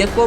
1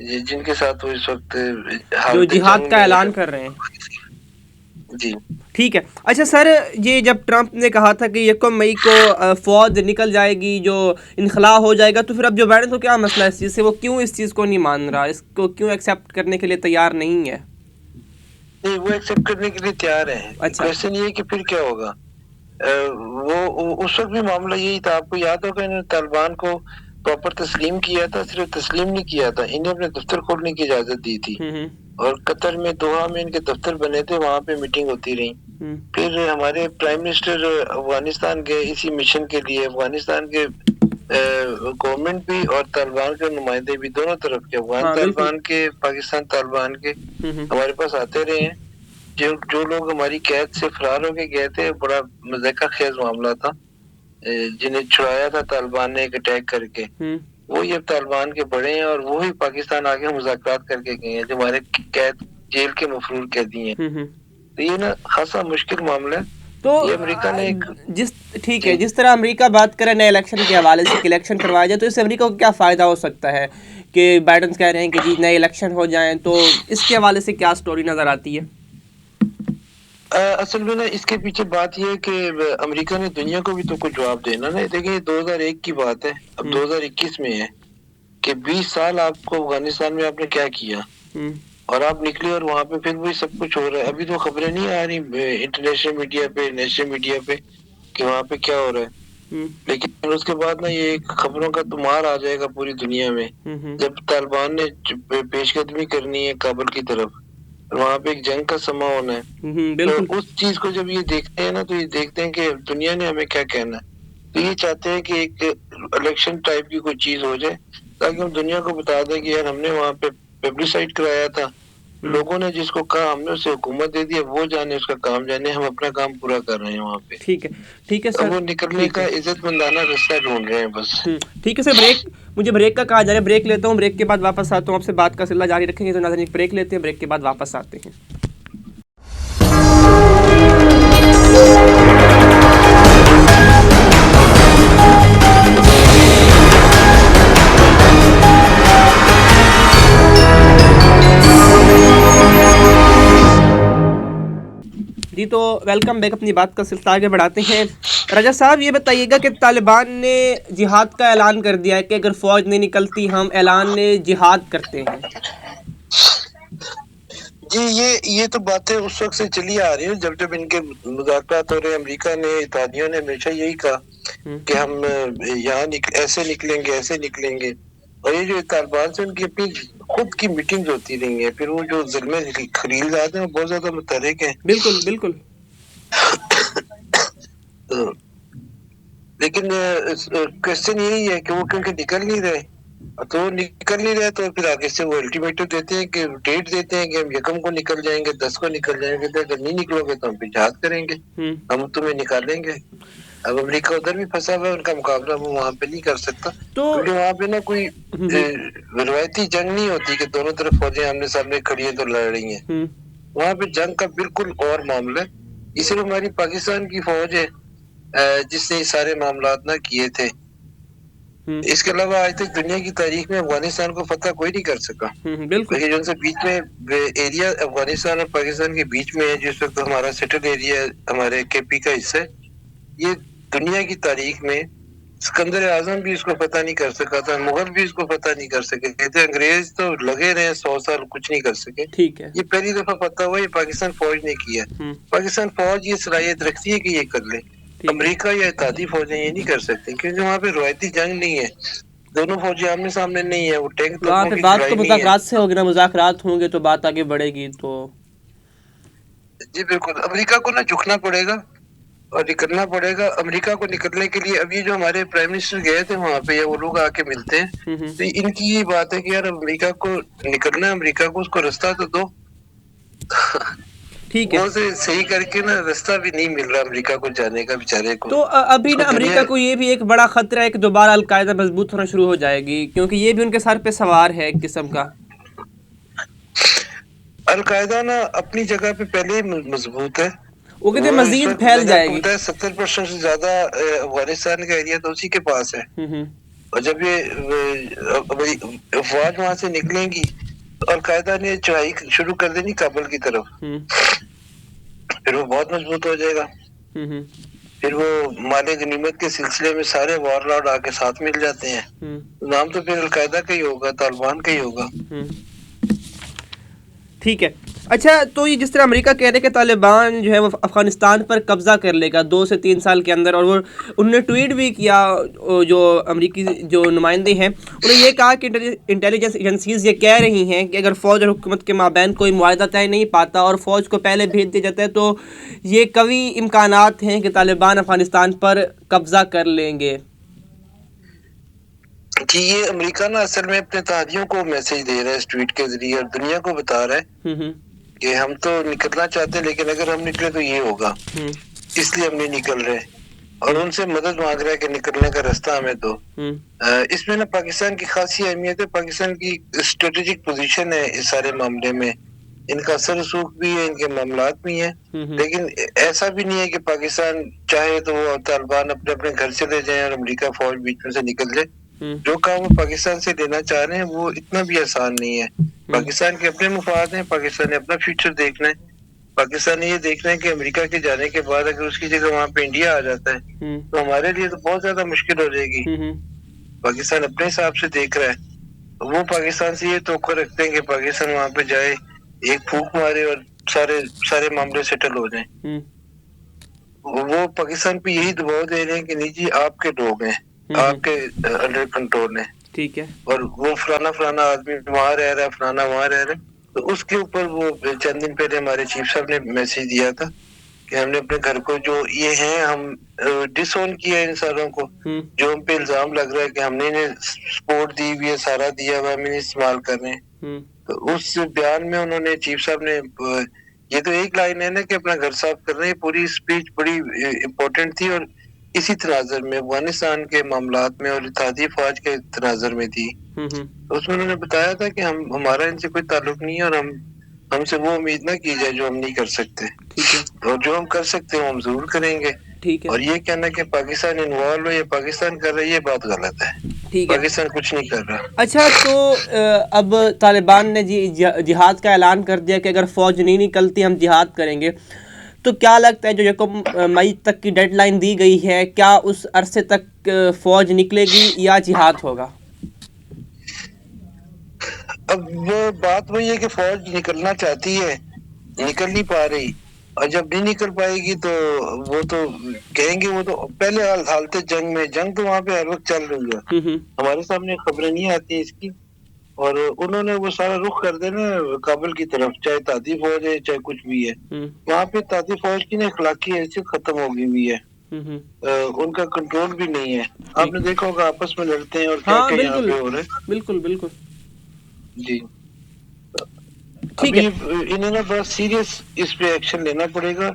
جن کے ساتھ وہ اس وقت جو حالت جہاد جنگ کا میں اعلان ہے. کر رہے ہیں. جی ٹھیک ہے. اچھا سر، یہ جب ٹرمپ نے کہا تھا کہ 1 مئی کو فوج نکل جائے گی، جو انخلا ہو جائے گا، تو پھر اب جو بائیڈن کو کیا مسئلہ ہے اس چیز سے؟ وہ کیوں اس چیز کو نہیں مان رہا، اس کو کیوں ایکسیپٹ کرنے کے لیے تیار نہیں ہے؟ نہیں، وہ ایکسیپٹ کرنے کے لیے تیار ہیں. اچھا. کوشچن یہ ہے کہ پھر کیا ہوگا. وہ اس وقت بھی معاملہ یہی تھا. آپ کو یاد ہوگا انہوں نے طالبان کو پراپر تسلیم کیا تھا. صرف تسلیم نہیں کیا تھا، انہیں اپنے دفتر کھولنے کی اجازت دی تھی. اور قطر میں دوحہ میں ان کے دفتر بنے تھے، وہاں پہ میٹنگ ہوتی رہی. پھر ہمارے پرائم منسٹر افغانستان گئے اسی مشن کے لیے. افغانستان کے گورنمنٹ بھی اور طالبان کے نمائندے بھی دونوں طرف کے، افغان طالبان کے، پاکستان طالبان کے، ہمارے پاس آتے رہے ہیں. جو لوگ ہماری قید سے فرار ہو کے گئے تھے، بڑا مضحکہ خیز معاملہ تھا. جنہیں چھڑایا تھا طالبان نے ایک اٹیک کر کے، وہی اب طالبان کے بڑے ہیں، اور وہی پاکستان آگے مذاکرات کر کے گئے ہیں جو ہمارے قید جیل کے مفرور قیدی ہیں. تو یہ نا خاصا مشکل معاملہ ہے. تو یہ امریکہ نے ٹھیک ہے، جس طرح امریکہ بات کرے نئے الیکشن کے حوالے سے کہ الیکشن کروایا جائے، تو اس سے امریکہ کو کیا فائدہ ہو سکتا ہے کہ بائیڈن کہہ رہے ہیں کہ جی نئے الیکشن ہو جائیں، تو اس کے حوالے سے کیا سٹوری نظر آتی ہے؟ اصل میں نا اس کے پیچھے بات یہ ہے کہ امریکہ نے دنیا کو بھی تو کچھ جواب دینا نا. دیکھیں 2001 کی بات ہے، اب 2021 میں ہے کہ 20 سال آپ کو افغانستان میں آپ نے کیا کیا، اور آپ نکلے اور وہاں پہ پھر وہی سب کچھ ہو رہا ہے. ابھی تو خبریں نہیں آ رہی انٹرنیشنل میڈیا پہ، نیشنل میڈیا پہ کہ وہاں پہ کیا ہو رہا ہے. لیکن اس کے بعد نا یہ خبروں کا تمار آ جائے گا پوری دنیا میں جب طالبان نے پیش قدمی کرنی ہے کابل کی طرف، وہاں پہ ایک جنگ کا سما ہونا ہے. تو اس چیز کو جب یہ دیکھتے ہیں نا، تو یہ دیکھتے ہیں کہ دنیا نے ہمیں کیا کہنا ہے. تو یہ چاہتے ہیں کہ ایک الیکشن ٹائپ کی کوئی چیز ہو جائے تاکہ ہم دنیا کو بتا دیں کہ یار ہم نے وہاں پہ پبلسائڈ کرایا تھا، لوگوں نے جس کو کہا ہم نے اسے حکومت دے دی، وہ جانے اس کا کام جانے، ہم اپنا کام پورا کر رہے ہیں وہاں پہ. ٹھیک ہے. ٹھیک ہے سر، وہ نکلنے کا عزت مندانہ رستہ ڈھونڈ رہے ہیں بس. ٹھیک ہے سر. مجھے بریک کا کہا جا رہا ہے، بریک لیتا ہوں، بریک کے بعد واپس آتا ہوں، آپ سے بات کا سلسلہ جاری رکھیں گے. تو ناظرین بریک لیتے ہیں، بریک کے بعد واپس آتے ہیں. جی تو ویلکم بیک. اپنی بات کا سلسلہ آگے بڑھاتے ہیں. رجا صاحب یہ بتائیے گا کہ طالبان نے جہاد کا اعلان کر دیا ہے کہ اگر فوج نہیں نکلتی ہم اعلان جہاد کرتے ہیں. جی یہ تو باتیں اس وقت سے چلی آ رہی ہیں جب ان کے مذاکرات ہو رہے. امریکہ نے، اتحادیوں نے ہمیشہ یہی کہا کہ ہم یہاں ایسے نکلیں گے، ایسے نکلیں گے. اور یہ جو طالبان سے ان کی اپنی خود کی میٹنگ ہوتی رہی ہیں. پھر وہ جو ظلم خلیل زاد ہیں وہ بہت زیادہ متحرک ہیں. بالکل بالکل. لیکن کوشچن یہی ہے کہ وہ کیونکہ نکل نہیں رہے، تو نکل نہیں رہے تو پھر آگے سے وہ الٹیمیٹم دیتے ہیں کہ ڈیٹ دیتے ہیں کہ ہم 1 کو نکل جائیں گے، 10 کو نکل جائیں گے. اگر نہیں نکلو گے تو ہم پھر جہاد کریں گے، ہم تمہیں نکالیں گے. اب امریکہ ادھر بھی پھنسا ہوا ہے، ان کا مقابلہ وہ وہاں پہ نہیں کر سکتا تو کیونکہ وہاں پہ نا کوئی روایتی جنگ نہیں ہوتی کہ دونوں طرف فوجیں آمنے سامنے کھڑی ہیں تو لڑ رہی ہیں. وہاں پہ جنگ کا بالکل اور معاملہ ہے. یہ صرف ہماری پاکستان کی فوج ہے جس نے یہ سارے معاملات نہ کیے تھے. اس کے علاوہ آج تک دنیا کی تاریخ میں افغانستان کو فتح کوئی نہیں کر سکا. بالکل. جو ان سے بیچ میں ایریا افغانستان اور پاکستان کے بیچ میں ہے، جس وقت ہمارا سیٹل ایریا ہمارے کے پی کا حصہ ہے، یہ دنیا کی تاریخ میں سکندر اعظم بھی اس کو فتح نہیں کر سکا تھا، مغل بھی اس کو فتح نہیں کر سکے تھے. انگریز تو لگے رہے 100 سال کچھ نہیں کر سکے. ٹھیک ہے. یہ پہلی دفعہ فتح ہوا، یہ پاکستان فوج نے کیا. پاکستان فوج یہ صلاحیت رکھتی ہے کہ یہ کر لے. امریکہ یا اتحادی فوجیں یہ نہیں کر سکتی کیونکہ وہاں پہ روایتی جنگ نہیں ہے، دونوں فوجیں آمنے سامنے نہیں ہے، وہ ٹینک وہاں توپوں پہ کی بات تو لڑائی نہیں ہے. مذاکرات سے ہوگی نا، مذاکرات ہوں گے تو بات آگے بڑھے گی. تو جی بالکل، امریکہ کو نہ جھکنا پڑے گا اور نکلنا پڑے گا. امریکہ کو نکلنے کے لیے ابھی جو ہمارے پرائم منسٹر گئے تھے وہاں پہ، یا وہ لوگ آ کے ملتے ہیں، تو ان کی یہ بات ہے کہ یار امریکہ کو نکلنا ہے، امریکہ کو اس کو رستہ تو دو. ٹھیک ہے. وہ صحیح کر کے نا رستہ بھی نہیں مل رہا امریکہ کو جانے کا بیچارے کو. تو ابھی نا امریکہ کو یہ بھی ایک بڑا خطرہ ہے کہ دوبارہ القاعدہ مضبوط ہونا شروع ہو جائے گی، کیونکہ یہ بھی ان کے سر پہ سوار ہے ایک قسم کا. القاعدہ نا اپنی جگہ پہ پہلے ہی مضبوط ہے. وہ کہتے ہیں وہ اس مزید وقت پھیل میں نے آپ جائے کو گی. بتایا 70% سے زیادہ افغانستان کا ایریا تو اسی کے پاس ہے. اور جب یہ افواج وہاں سے نکلیں گی تو القاعدہ نے چڑھائی شروع کر دینی کابل کی طرف، پھر وہ بہت مضبوط ہو جائے گا، پھر وہ مال غنیمت کے سلسلے میں سارے وار لارڈ آ کے ساتھ مل جاتے ہیں، نام تو پھر القاعدہ کا ہی ہوگا، طالبان کا ہی ہوگا۔ ٹھیک ہے، اچھا تو یہ جس طرح امریکہ کہہ رہے ہیں کہ طالبان جو ہے وہ افغانستان پر قبضہ کر لے گا 2 سے 3 سال کے اندر، اور وہ انہوں نے ٹویٹ بھی کیا، جو امریکی جو نمائندے ہیں انہوں نے یہ کہا کہ انٹیلیجنس ایجنسیز یہ کہہ رہی ہیں کہ اگر فوج اور حکومت کے مابین کوئی معاہدہ طے نہیں پاتا اور فوج کو پہلے بھیج دیا جاتا ہے تو یہ قوی امکانات ہیں کہ طالبان افغانستان پر قبضہ کر لیں گے۔ کہ یہ امریکہ نا اصل میں اپنے اتحادیوں کو میسج دے رہا ہے اس ٹویٹ کے ذریعے، اور دنیا کو بتا رہا ہے کہ ہم تو نکلنا چاہتے ہیں لیکن اگر ہم نکلے تو یہ ہوگا، اس لیے ہم نہیں نکل رہے، اور ان سے مدد مانگ رہا ہے کہ نکلنے کا راستہ ہمیں دو۔ اس میں نا پاکستان کی خاصی اہمیت ہے، پاکستان کی اسٹریٹجک پوزیشن ہے اس سارے معاملے میں، ان کا اثر رسوخ بھی ہے، ان کے معاملات بھی ہیں، لیکن ایسا بھی نہیں ہے کہ پاکستان چاہے تو وہ طالبان اپنے اپنے گھر چلے جائیں اور امریکہ فوج بیچ میں سے نکل جائے۔ جو کام وہ پاکستان سے لینا چاہ رہے ہیں وہ اتنا بھی آسان نہیں ہے، پاکستان کے اپنے مفاد ہیں، پاکستان نے اپنا فیوچر دیکھنا ہے، پاکستان نے یہ دیکھنا ہے کہ امریکہ کے جانے کے بعد اگر اس کی جگہ وہاں پہ انڈیا آ جاتا ہے تو ہمارے لیے تو بہت زیادہ مشکل ہو جائے گی۔ پاکستان اپنے حساب سے دیکھ رہا ہے، وہ پاکستان سے یہ توقع رکھتے ہیں کہ پاکستان وہاں پہ جائے، ایک پھونک مارے اور سارے معاملے سیٹل ہو جائیں۔ وہ پاکستان پہ یہی دباؤ دے رہے ہیں کہ نہیں جی آپ کے لوگ ہیں، آپ کے انڈر کنٹرول ہیں، ٹھیک ہے، اور وہ فلانا آدمی وہاں رہ رہا ہے، فلانا وہاں رہ رہا ہے، تو اس کے اوپر وہ چند دن پہلے ہمارے چیف صاحب نے میسج دیا تھا کہ ہم نے اپنے گھر کو جو یہ ہیں ہم ڈس اون کیا ہے ان ساروں کو، جو ہم پہ الزام لگ رہا ہے کہ ہم نے انہیں سپورٹ دی ہوئی ہے، سارا دیا ہوا ہم انہیں استعمال کر رہے ہیں۔ تو اس بیان میں انہوں نے چیف صاحب نے یہ تو ایک لائن ہے نا کہ اپنا گھر صاف کر رہے ہیں، پوری اسپیچ بڑی امپورٹنٹ تھی اور اسی تناظر میں افغانستان کے معاملات میں اور اتحادی فوج کے تناظر میں تھی۔ اس میں انہوں نے بتایا تھا کہ ہمارا ان سے کوئی تعلق نہیں ہے اور ہم سے وہ امید نہ کی جائے جو ہم نہیں کر سکتے، اور جو ہم کر سکتے ہیں وہ ہم ضرور کریں گے۔ اور یہ کہنا کہ پاکستان انوالو ہے یا پاکستان کر رہا ہے یہ بات غلط ہے، پاکستان کچھ نہیں کر رہا۔ اچھا تو اب طالبان نے جہاد کا اعلان کر دیا کہ اگر فوج نہیں نکلتی ہم جہاد کریں گے، تو کیا لگتا ہے جو 1 مئی تک کی ڈیڈ لائن دی گئی ہے کیا اس عرصے تک فوج نکلے گی یا جہاد ہوگا؟ اب وہ بات وہی ہے کہ فوج نکلنا چاہتی ہے، نکل نہیں پا رہی، اور جب نہیں نکل پائے گی تو وہ تو کہیں گے، وہ تو پہلے حالت جنگ تو وہاں پہ ہر وقت چل رہی ہے، ہمارے سامنے خبریں نہیں آتی اس کی، اور انہوں نے وہ سارا رخ کر دینا کابل کی طرف، چاہے اتحادی فوج ہے چاہے کچھ بھی ہے، وہاں پہ اتحادی فوج کی اخلاقی حیثیت ختم ہو گئی ہوئی ہے، ان کا کنٹرول بھی نہیں ہے، آپ نے دیکھا ہوگا آپس میں لڑتے ہیں اور کیا کیا یہاں پہ ہو رہا ہے۔ بالکل جی ابھی انہیں نا بہت سیریس اس پہ ایکشن لینا پڑے گا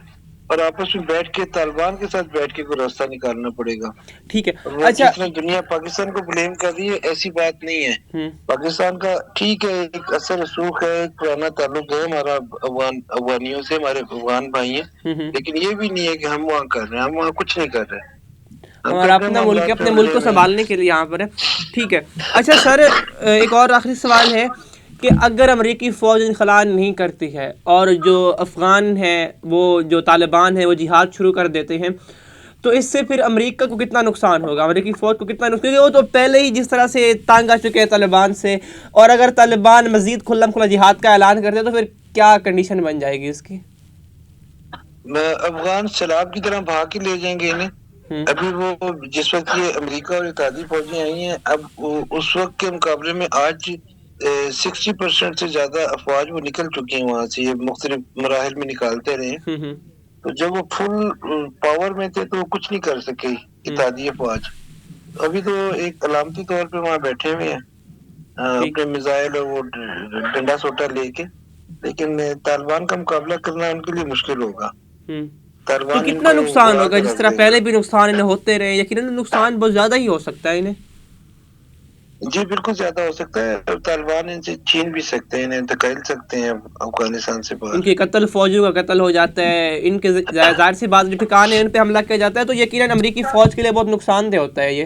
اور آپس میں بیٹھ کے طالبان کے ساتھ بیٹھ کے کوئی راستہ نکالنا پڑے گا۔ ٹھیک ہے، اچھا جس میں دنیا پاکستان کو بلیم کر رہی ہے ایسی بات نہیں ہے، پاکستان کا ٹھیک ہے ایک اثر رسوخ ہے، ایک پرانا تعلق ہے ہمارا افغانیوں سے، ہمارے افغان بھائی ہیں، لیکن یہ بھی نہیں ہے کہ ہم وہاں کر رہے ہیں، ہم وہاں کچھ نہیں کر رہے، ہمارا اپنا ملک ہے، اپنے ملک کو سنبھالنے کے لیے یہاں پر ہے۔ ٹھیک ہے، اچھا سر ایک اور آخری سوال ہے کہ اگر امریکی فوج انخلا نہیں کرتی ہے اور جو افغان ہیں وہ جو طالبان ہیں وہ جہاد شروع کر دیتے ہیں تو اس سے پھر امریکہ کو کتنا نقصان ہوگا، امریکی فوج کو کتنا نقصان، کیونکہ وہ تو پہلے ہی جس طرح سے تانگ آ چکے ہیں طالبان سے، اور اگر طالبان مزید کھلا جہاد کا اعلان کرتے تو پھر کیا کنڈیشن بن جائے گی اس کی؟ افغان سیلاب کی طرح بھاگ کے لے جائیں گے انہیں۔ ابھی وہ جس وقت یہ امریکہ اور اتحادی فوجیں آئی ہیں، اب اس وقت کے مقابلے میں آج 60% سے زیادہ افواج وہ نکل چکی ہیں وہاں سے، یہ مختلف مراحل میں نکالتے رہے ہیں، تو جب وہ فل پاور میں تھے تو وہ کچھ نہیں کر سکے اتحادی افواج، ابھی تو ایک علامتی طور پہ وہاں بیٹھے ہوئے ہیں اپنے میزائل اور وہ ڈنڈا سوٹا لے کے، لیکن طالبان کا مقابلہ کرنا ان کے لیے مشکل ہوگا۔ تو کتنا نقصان ہوگا؟ جس طرح پہلے بھی نقصان انہیں ہوتے رہے، یقیناً نقصان بہت زیادہ ہی ہو سکتا ہے انہیں۔ جی بالکل زیادہ ہو سکتا ہے، طالبان ان سے چھین بھی سکتے ہیں، انہیں دھکیل سکتے ہیں افغانستان سے باہر، ان کے قتل، فوجیوں کا قتل ہو جاتا ہے، ان کے ظاہر سی بات جو ٹھکانے ان پہ حملہ کیا جاتا ہے، تو یقیناً امریکی فوج کے لیے بہت نقصان دہ ہوتا ہے یہ۔